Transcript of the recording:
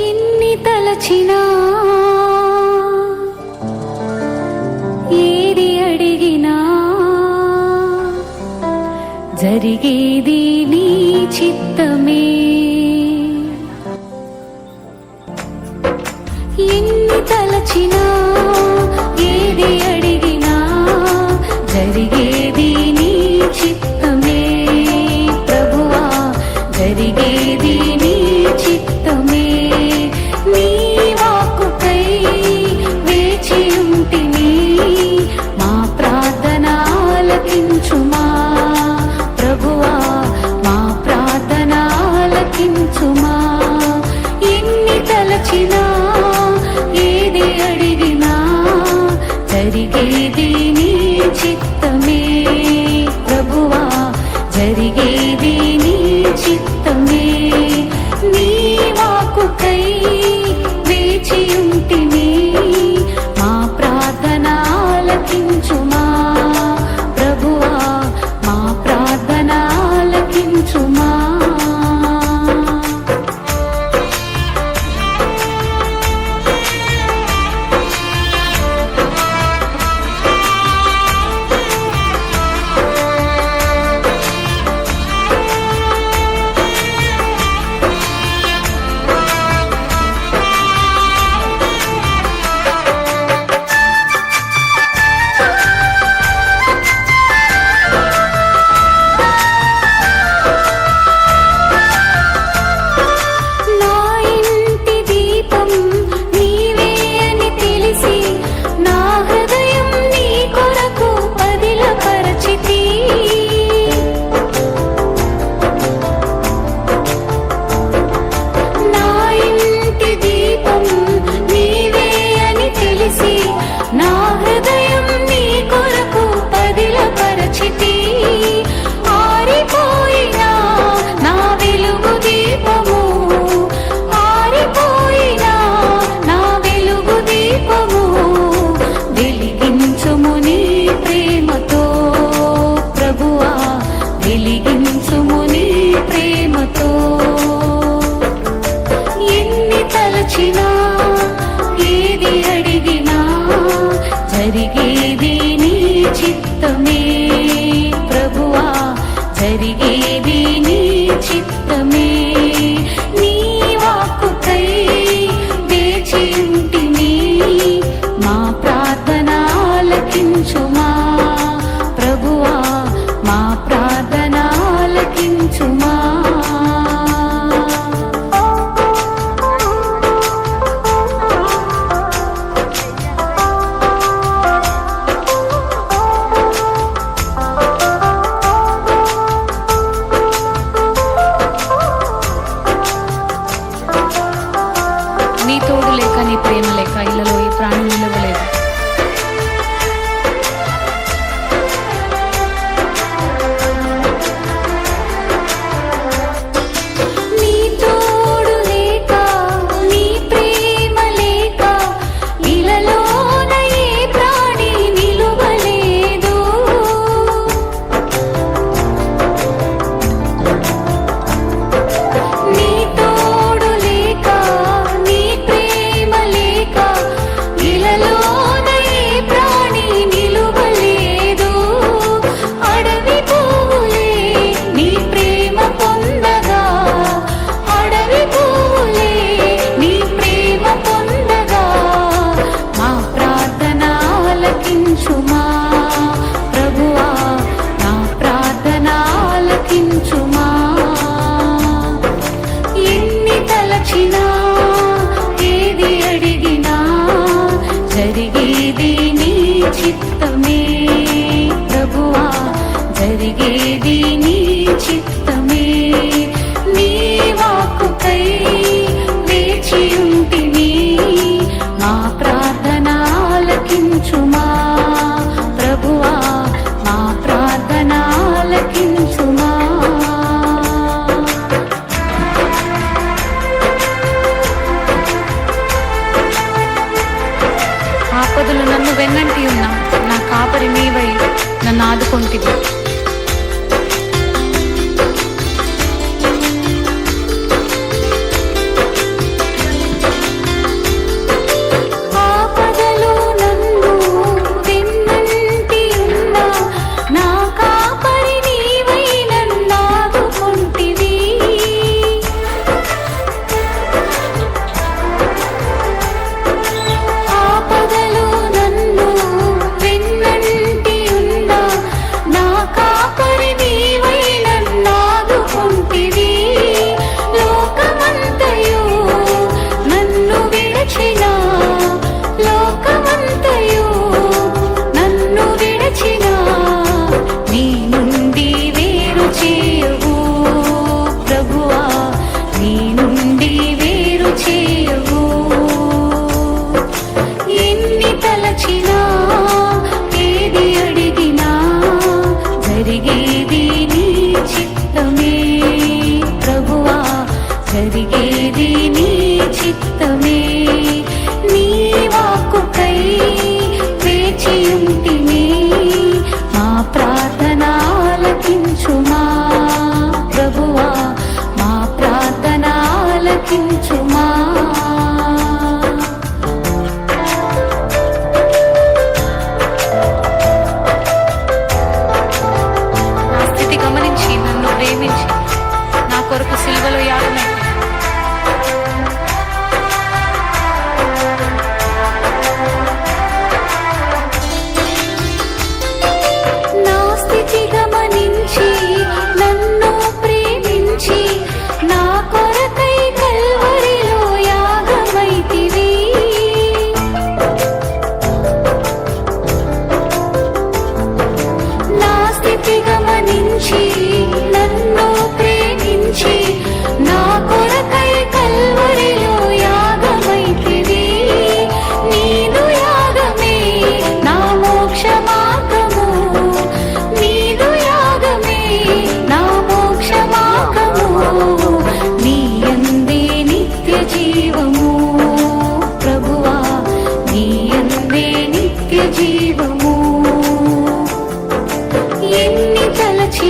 ఎన్ని తలచినా ఏది అడిగినా జరిగేది నీ చిత్తమే. ఎన్ని తలచినా ఏది అడిగినా జరిగేది నీ చిత్తమే. ప్రభువా జరిగేది నీ చిత్తమే. నీ వాక్కుకై వేచి ఉంటిని, మా ప్రార్థన ఆలకించుమా. ప్రభువా మా ప్రార్థన ఆలకించుమా. ఎన్ని తలచినా ఏది అడిగినా జరిగేది నీ చిత్తమే. ప్రభువా జరిగేది నీ చిత్తమే. నీ వాక్కుకై వేచి ఉంటిని, మా ప్రార్థన ఆలకించుమా. ప్రభువా మా ప్రార్థన ఆలకించుమా. ఏది అడిగినా జరిగేది నీ చిత్తమే. ప్రభువా జరిగేది నీ చిత్తమే. నీ వాక్కుకై వేచి ఉంటిని, మా ప్రార్థన ఆలకించుమా. ప్రభువా మా ప్రార్థన ఆలకించుమా. నీ తోడు లేక, నీ ప్రేమ లేక ఇళ్ళలో ఈ ప్రాణం నిలవలేదు. నీ తోడు లేక, నీ ప్రేమ లేక ఇళ్ళలోన ఏ ప్రాణి నిలువలేదు. నీ తోడు లేక, నీ ప్రేమ లేక ఇళ్ళలోన ఏ ప్రాణి నిలువలేదు. అడవి పువ్వులే నీ ప్రేమ పొందగా, అడవి పువ్వులే నీ ప్రేమ పొందగా, మా ప్రార్థన ఆలకించుమా. ప్రభువా నా ప్రార్థన ఆలకించుమా. ఎన్ని తలచినా ఏది అడిగినా జరిగేది నీ చిత్తమే. ప్రభువా జరిగేది నీ